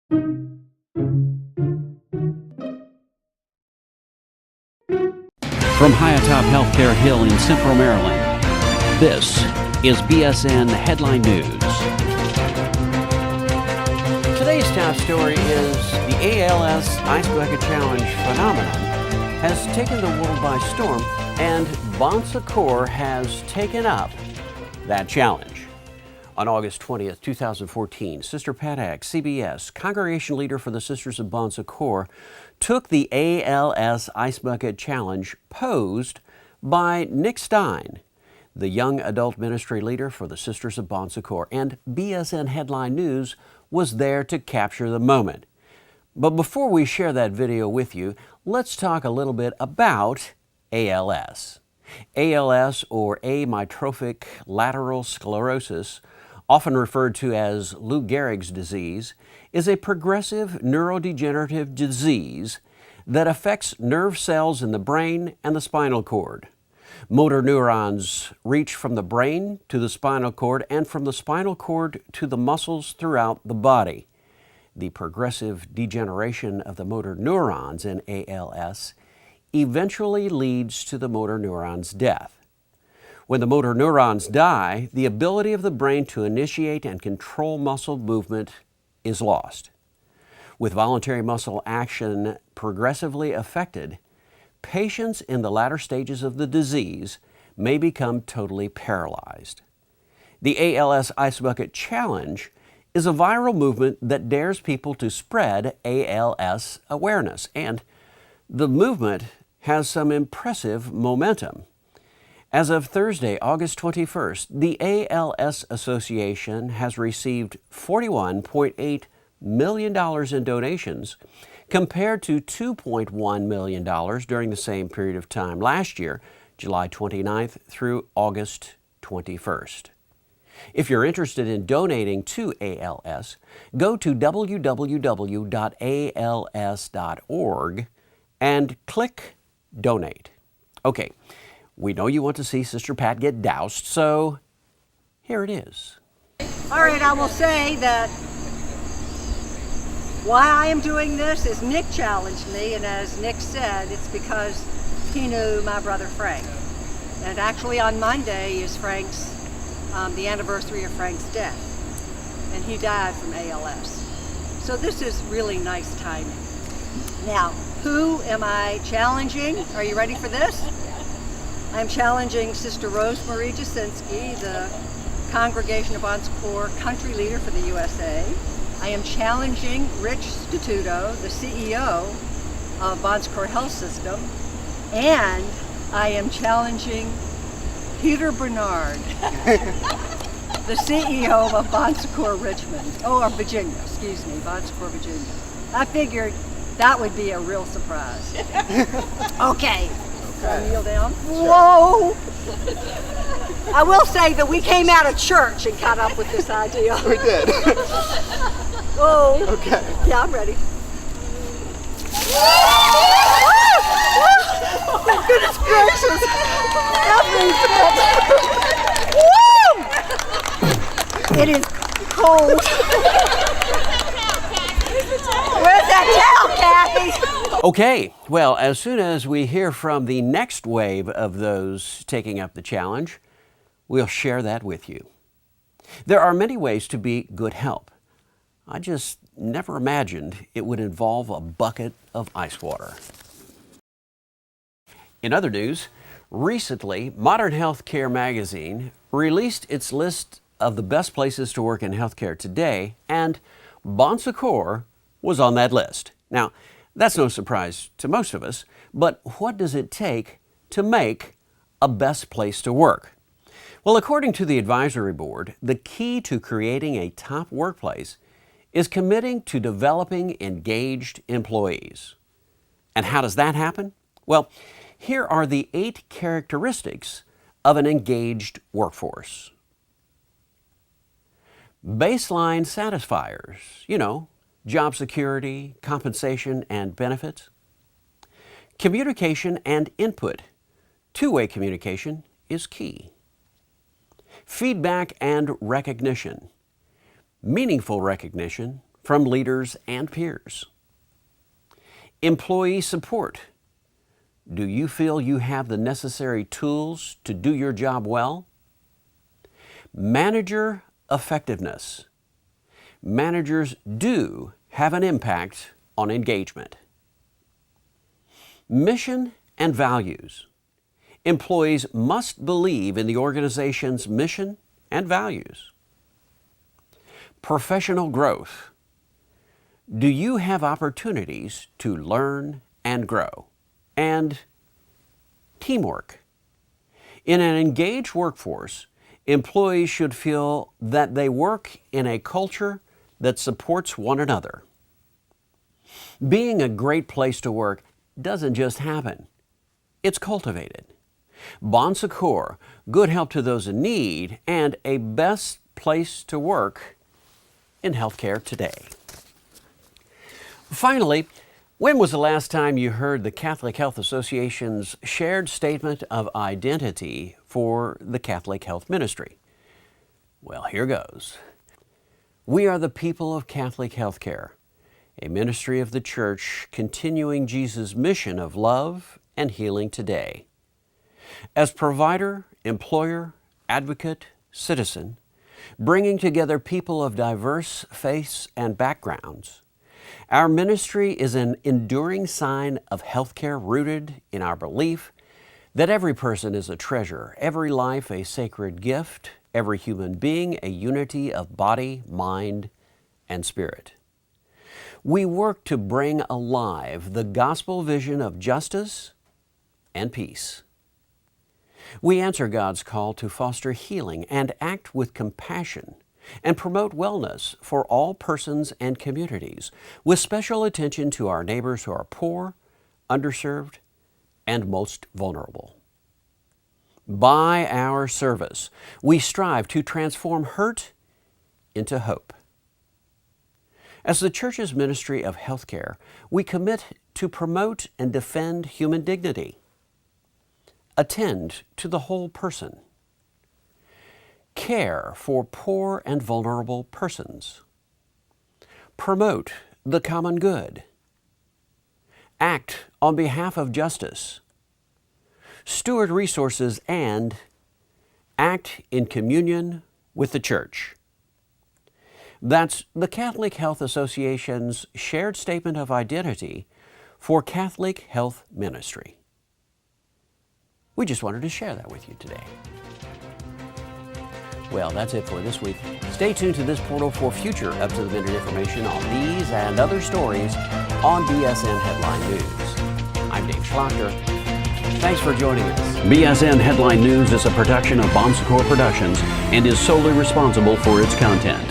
From high atop Healthcare Hill in Central Maryland, this is BSN Headline News. Today's top story is the ALS Ice Bucket Challenge phenomenon has taken the world by storm, and Bon Secours has taken up that challenge. On August 20th, 2014, Sister Pat Ack, CBS, congregation leader for the Sisters of Bon Secours, took the ALS Ice Bucket Challenge posed by Nick Stein, the young adult ministry leader for the Sisters of Bon Secours, and BSN Headline News was there to capture the moment. But before we share that video with you, let's talk a little bit about ALS. ALS, or amyotrophic lateral sclerosis, often referred to as Lou Gehrig's disease, is a progressive neurodegenerative disease that affects nerve cells in the brain and the spinal cord. Motor neurons reach from the brain to the spinal cord and from the spinal cord to the muscles throughout the body. The progressive degeneration of the motor neurons in ALS eventually leads to the motor neurons' death. When the motor neurons die, the ability of the brain to initiate and control muscle movement is lost. With voluntary muscle action progressively affected, patients in the latter stages of the disease may become totally paralyzed. The ALS Ice Bucket Challenge is a viral movement that dares people to spread ALS awareness, and the movement has some impressive momentum. As of Thursday, August 21st, the ALS Association has received $41.8 million in donations compared to $2.1 million during the same period of time last year, July 29th through August 21st. If you're interested in donating to ALS, go to www.als.org and click Donate. Okay, we know you want to see Sister Pat get doused, so here it is. All right, I will say that why I am doing this is Nick challenged me, and as Nick said, it's because he knew my brother Frank. And actually on Monday is the anniversary of Frank's death, and he died from ALS. So this is really nice timing. Now, who am I challenging? Are you ready for this? I'm challenging Sister Rosemarie Jasinski, the Congregation of Bon Secours country leader for the USA. I am challenging Rich Statuto, the CEO of Bon Secours Health System. And I am challenging Peter Bernard, the CEO of Bon Secours Virginia, Bon Secours, Virginia. I figured that would be a real surprise. Okay. So kneel down. Whoa! I will say that we came out of church and got up with this idea. We did. Oh. Okay. Yeah, I'm ready. Oh, goodness gracious! Woo! It is cold. Where's that towel, Kathy? Okay, well, as soon as we hear from the next wave of those taking up the challenge, we'll share that with you. There are many ways to be good help. I just never imagined it would involve a bucket of ice water. In other news, recently, Modern Healthcare magazine released its list of the best places to work in healthcare today, and Bon Secours was on that list. Now, that's no surprise to most of us, but what does it take to make a best place to work? Well, according to the advisory board, the key to creating a top workplace is committing to developing engaged employees. And how does that happen? Well, here are the 8 characteristics of an engaged workforce. Baseline satisfiers, job security, compensation, and benefits. Communication and input. Two-way communication is key. Feedback and recognition. Meaningful recognition from leaders and peers. Employee support. Do you feel you have the necessary tools to do your job well? Manager effectiveness. Managers do have an impact on engagement. Mission and values. Employees must believe in the organization's mission and values. Professional growth. Do you have opportunities to learn and grow? And teamwork. In an engaged workforce, employees should feel that they work in a culture that supports one another. Being a great place to work doesn't just happen. It's cultivated. Bon Secours, good help to those in need, and a best place to work in healthcare today. Finally, when was the last time you heard the Catholic Health Association's shared statement of identity for the Catholic Health Ministry? Well, here goes. We are the people of Catholic healthcare, a ministry of the Church continuing Jesus' mission of love and healing today. As provider, employer, advocate, citizen, bringing together people of diverse faiths and backgrounds, our ministry is an enduring sign of healthcare rooted in our belief that every person is a treasure, every life a sacred gift, every human being a unity of body, mind, and spirit. We work to bring alive the gospel vision of justice and peace. We answer God's call to foster healing and act with compassion and promote wellness for all persons and communities, with special attention to our neighbors who are poor, underserved, and most vulnerable. By our service, we strive to transform hurt into hope. As the Church's ministry of healthcare, we commit to promote and defend human dignity, attend to the whole person, care for poor and vulnerable persons, promote the common good, act on behalf of justice, steward resources, and act in communion with the Church. That's the Catholic Health Association's shared statement of identity for Catholic Health Ministry. We just wanted to share that with you today. Well, that's it for this week. Stay tuned to this portal for future up-to-the-minute information on these and other stories on BSN Headline News. I'm Dave Schlachter. Thanks for joining us. BSN Headline News is a production of Bon Secours Productions and is solely responsible for its content.